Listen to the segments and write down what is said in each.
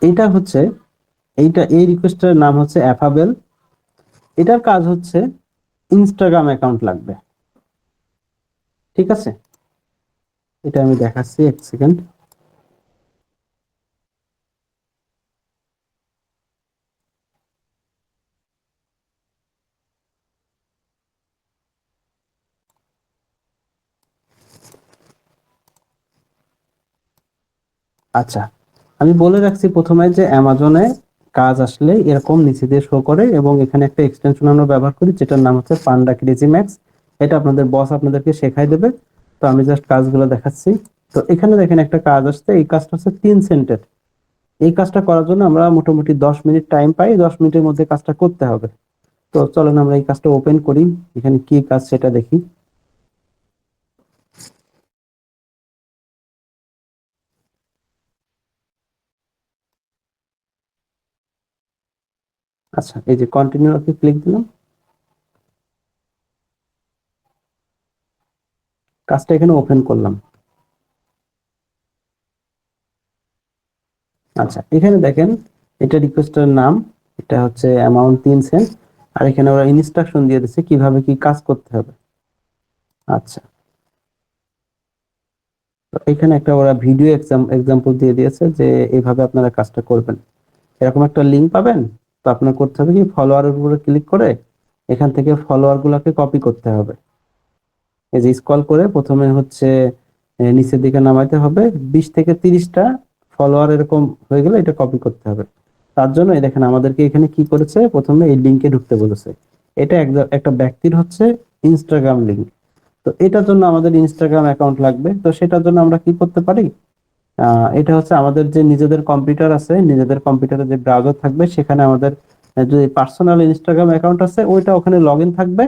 এইটা হচ্ছে এই রিকোয়েস্টের নাম হচ্ছে অ্যাফাবেল। এটার কাজ হচ্ছে ইনস্টাগ্রাম অ্যাকাউন্ট লাগবে। ঠিক আছে, এটা আমি দেখাচ্ছি, এক সেকেন্ড। আচ্ছা, আমি বলে রাখছি প্রথমে যে অ্যামাজনে কাজ আসলে এরকম নিচে দিয়ে শো করে, এবং এখানে একটা এক্সটেনশন আমরা ব্যবহার করি যেটার নাম হচ্ছে পান্ডা ক্রেজি ম্যাক্স। এটা আপনাদের বস আপনাদেরকে শেখাই দেবে। তো আমি জাস্ট কাজগুলো দেখাচ্ছি। তো এখানে দেখেন একটা কাজ আসছে, এই কাজটা হচ্ছে 3 সেন্টের। এই কাজটা করার জন্য আমরা মোটামুটি 10 মিনিট টাইম পাই, 10 মিনিটের মধ্যে কাজটা করতে হবে। তো চলেন আমরা এই কাজটা ওপেন করি, এখানে কি কাজ সেটা দেখি। আচ্ছা, এই যে কন্টিনিউ ক্লিক দিলাম, কাজটা এখানে ওপেন করলাম। আচ্ছা, এখানে দেখেন এটা রিকোয়েস্টের নাম, এটা হচ্ছে অ্যামাউন্ট 3 সেন্ট, আর এখানে ওরা ইনস্ট্রাকশন দিয়ে দিচ্ছে কিভাবে কি কাজ করতে হবে। আচ্ছা, তো এখানে একটা ওরা ভিডিও এক্সাম্পল দিয়ে দিয়েছে যে এইভাবে আপনারা কাজটা করবেন। এরকম একটা লিঙ্ক পাবেন। তো আপনার করতে হবে কি, ফলোয়ারের উপরে ক্লিক করে এখান থেকে ফলোয়ার গুলাকে কপি করতে হবে। এই যে স্ক্রল করে প্রথমে হচ্ছে নিচের দিকে নামাইতে হবে, 20 থেকে 30টা ফলোয়ার এরকম হয়ে গেলে এটা কপি করতে হবে। তার জন্য এই দেখেন আমাদেরকে এখানে কি করেছে, প্রথমে এই লিঙ্কে ঢুকতে বলেছে। এটা একটা ব্যক্তির হচ্ছে ইনস্টাগ্রাম লিঙ্ক। তো এটার জন্য আমাদের ইনস্টাগ্রাম অ্যাকাউন্ট লাগবে। তো সেটার জন্য আমরা কি করতে পারি, এটা হচ্ছে আমাদের যে নিজেদের কম্পিউটার আছে, নিজেদের কম্পিউটারে যে ব্রাউজার থাকবে সেখানে আমাদের যে পার্সোনাল ইনস্টাগ্রাম অ্যাকাউন্ট আছে ওইটা ওখানে লগ ইন থাকবে।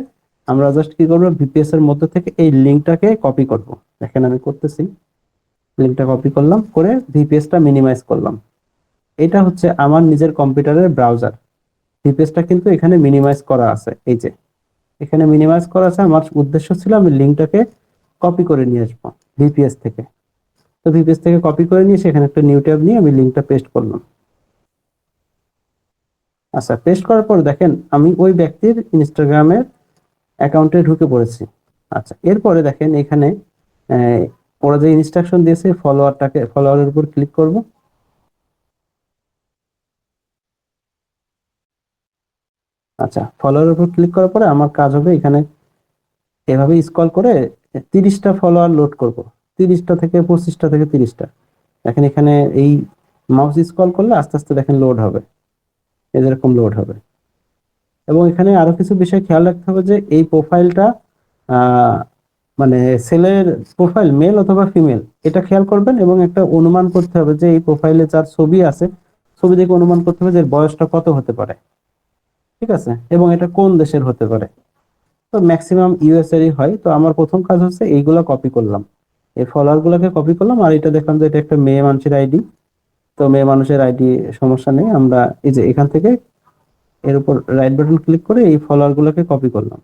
আমরা জাস্ট কি করবো, ভিপিএস এর মধ্যে থেকে এই লিঙ্কটাকে কপি করব। দেখেন আমি করতেছি, লিঙ্কটা কপি করলাম, করে ভিপিএসটা মিনিমাইজ করলাম। এটা হচ্ছে আমার নিজের কম্পিউটারের ব্রাউজার। ভিপিএসটা কিন্তু এখানে মিনিমাইজ করা আছে, এই যে এখানে মিনিমাইজ করা আছে। আমার উদ্দেশ্য ছিল আমি লিঙ্কটাকে কপি করে নিয়ে আসবো ভিপিএস থেকে। তো ভিপিএস থেকে কপি করে নিয়ে সেখানে একটা নিউ ট্যাব নিয়ে আমি লিঙ্কটা পেস্ট করলাম। আচ্ছা, পেস্ট করার পর দেখেন আমি ওই ব্যক্তির ইনস্টাগ্রামের অ্যাকাউন্টে ঢুকে পড়েছি। আচ্ছা, এরপরে দেখেন এখানে আহ, ওরা যে ইনস্ট্রাকশন দিয়েছে, ফলোয়ারের উপর ক্লিক করব। আচ্ছা, ফলোয়ারের উপর ক্লিক করার পরে আমার কাজ হবে এখানে এভাবে স্ক্রল করে 30টা ফলোয়ার লোড করব। 30টা থেকে 25টা থেকে 30টা। দেখেন এখানে এই মাউস স্ক্রল করলে আস্তে আস্তে দেখেন লোড হবে, এরকম লোড হবে। এবং এখানে আরো কিছু বিষয় খেয়াল রাখতে হবে যে এই প্রোফাইলটা আহ মানে ছেলের প্রোফাইল মেল অথবা ফিমেল, এটা খেয়াল করবেন। এবং একটা অনুমান করতে হবে যে এই প্রোফাইলে যার ছবি আছে, ছবি দেখে অনুমান করতে হবে যে এর বয়সটা কত হতে পারে। ঠিক আছে, এবং এটা কোন দেশের হতে পারে। তো ম্যাক্সিমাম ইউএস এরই হয়। তো আমার প্রথম কাজ হচ্ছে এইগুলা কপি করলাম, এই ফলোয়ার গুলাকে কপি করলাম। আর এটা দেখলাম যে এটা একটা মেয়ে মানুষের আইডি। তো মেয়ে মানুষের আইডি, সমস্যা নেই, আমরা এই যে এখান থেকে এর উপর রাইট বাটন ক্লিক করে এই ফলোয়ার গুলোকে কপি করলাম।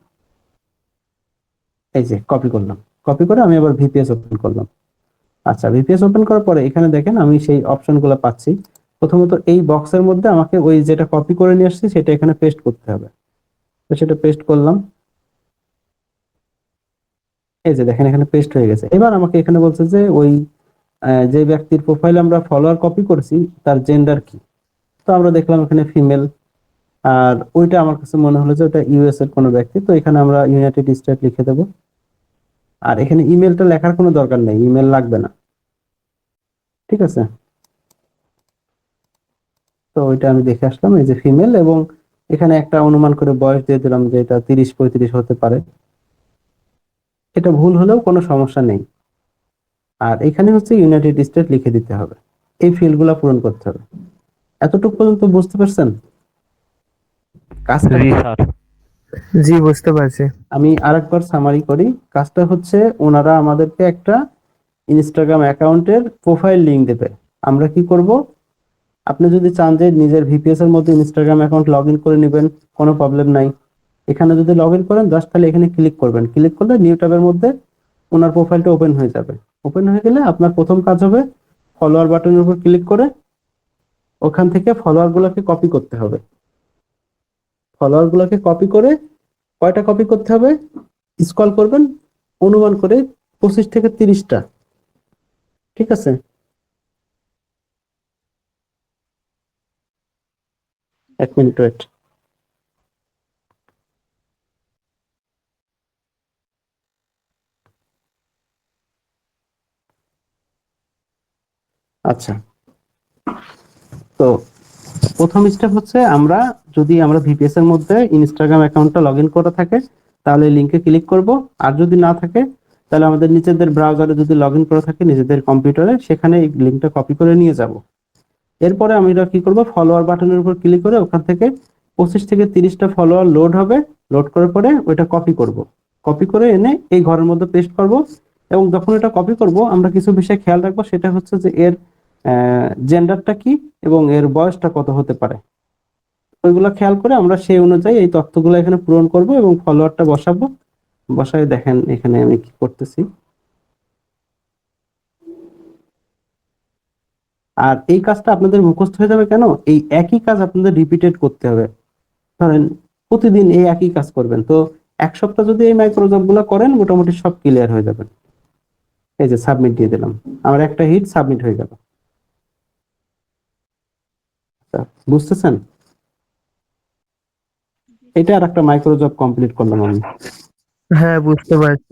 এই যে কপি করলাম, কপি করে আমি আবার ভিপিএস ওপেন করলাম। আচ্ছা, ভিপিএস ওপেন করার পরে এখানে দেখেন আমি সেই অপশন গুলো পাচ্ছি। প্রথমত এই বক্সের মধ্যে আমাকে ওই যেটা কপি করে নিয়ে আসছি সেটা এখানে পেস্ট করতে হবে। তো সেটা পেস্ট করলাম। এই যে দেখেন এখানে পেস্ট হয়ে গেছে। এবার আমাকে এখানে বলছে যে ওই যে ব্যক্তির প্রোফাইল আমরা ফলোয়ার কপি করেছি তার জেন্ডার কি। তো আমরা দেখলাম এখানে ফিমেল। আর ওইটা আমার কাছে মনে হলো যে ওটা ইউএস এর কোনো ব্যক্তি, তো এখানে আমরা ইউনাইটেড স্টেট লিখে দেবো। আর এখানে ইমেলটা লেখার কোনো দরকার নেই, ইমেল লাগবে না। ঠিক আছে, তো ওইটা আমি দেখে আসলাম, এই যে ফিমেল, এবং এখানে একটা অনুমান করে বয়স দিয়ে দিলাম যে এটা 30-35 হতে পারে। এটা ভুল হলেও কোনো সমস্যা নেই। আর এখানে হচ্ছে ইউনাইটেড স্টেট লিখে দিতে হবে, এই ফিল্ড গুলা পূরণ করতে হবে। এতটুকু পর্যন্ত বুঝতে পারছেন কাজটা জি কি? স্যার। জি, বুঝতে পারছি। আমি আরেকবার সামারি করি। কাজটা হচ্ছে ওনারা আমাদেরকে একটা ইনস্টাগ্রাম অ্যাকাউন্টের প্রোফাইল লিংক দেবে। আমরা কি করব, আপনি যদি চান যে নিজের ভিপিএস এর মধ্যে ইনস্টাগ্রাম অ্যাকাউন্ট লগ ইন করে নেবেন, কোনো প্রবলেম নাই। এখানে যদি লগ ইন করেন জাস্ট তাহলে এখানে ক্লিক করবেন, ক্লিক করলে নিউ ট্যাবের মধ্যে ওনার প্রোফাইলটা ওপেন হয়ে যাবে। ওপেন হয়ে গেলে আপনার প্রথম কাজ হবে ফলোয়ার বাটনের উপর ক্লিক করে ওখান থেকে ফলোয়ার গুলোকে কপি করতে হবে। ফলোয়ার গুলোকে কপি করে কয়টা কপি করতে হবে? স্ক্রল করবেন অনুমান করে 25 থেকে 30টা। ঠিক আছে? এক মিনিট ওয়েট। আচ্ছা, তো প্রথম স্টেপ হচ্ছে যদি আমরা ভিপিএস এর মধ্যে ইনস্টাগ্রাম অ্যাকাউন্টটা লগ ইন করা থাকে তাহলে লিংকে ক্লিক করব। আর যদি না থাকে তাহলে আমাদের নিজেদের ব্রাউজারে যদি লগ ইন করা থাকে নিজেদের কম্পিউটারে, সেখানে এই লিংকটা কপি করে নিয়ে যাব। এরপরে আমরা কি করব, ফলোয়ার বাটনের উপর ক্লিক করে ওখান থেকে 25 থেকে 30টা ফলোয়ার লোড হবে। লোড করার পরে ওইটা কপি করব। কপি করে এনে এই ঘরের মধ্যে পেস্ট করব। এবং যখন এটা কপি করব আমরা কিছু বিষয় খেয়াল রাখবো, সেটা হচ্ছে যে এর জেন্ডারটা কি এবং এর বয়সটা কত হতে পারে। ওইগুলো খেয়াল করে আমরা সেই অনুযায়ী এই তথ্যগুলো এখানে পূরণ করব এবং ফলোয়ারটা বসাবো। বসায় দেখেন এখানে আমি কি করতেছি। আর এই কাজটা আপনাদের মুখস্থ হয়ে যাবে কেন, এই একই কাজ আপনাদের রিপিটেড করতে হবে। ধরেন প্রতিদিন এই একই কাজ করবেন, তো এক সপ্তাহ যদি এই মাইক্রোজব গুলো করেন মোটামুটি সব ক্লিয়ার হয়ে যাবে। এই যে সাবমিট দিয়ে দিলাম, আমার একটা হিট সাবমিট হয়ে গেল। আচ্ছা, বুঝতেছেন? এটা আর একটা মাইক্রোজব কমপ্লিট করলাম আমি। হ্যাঁ, বুঝতে পারছি।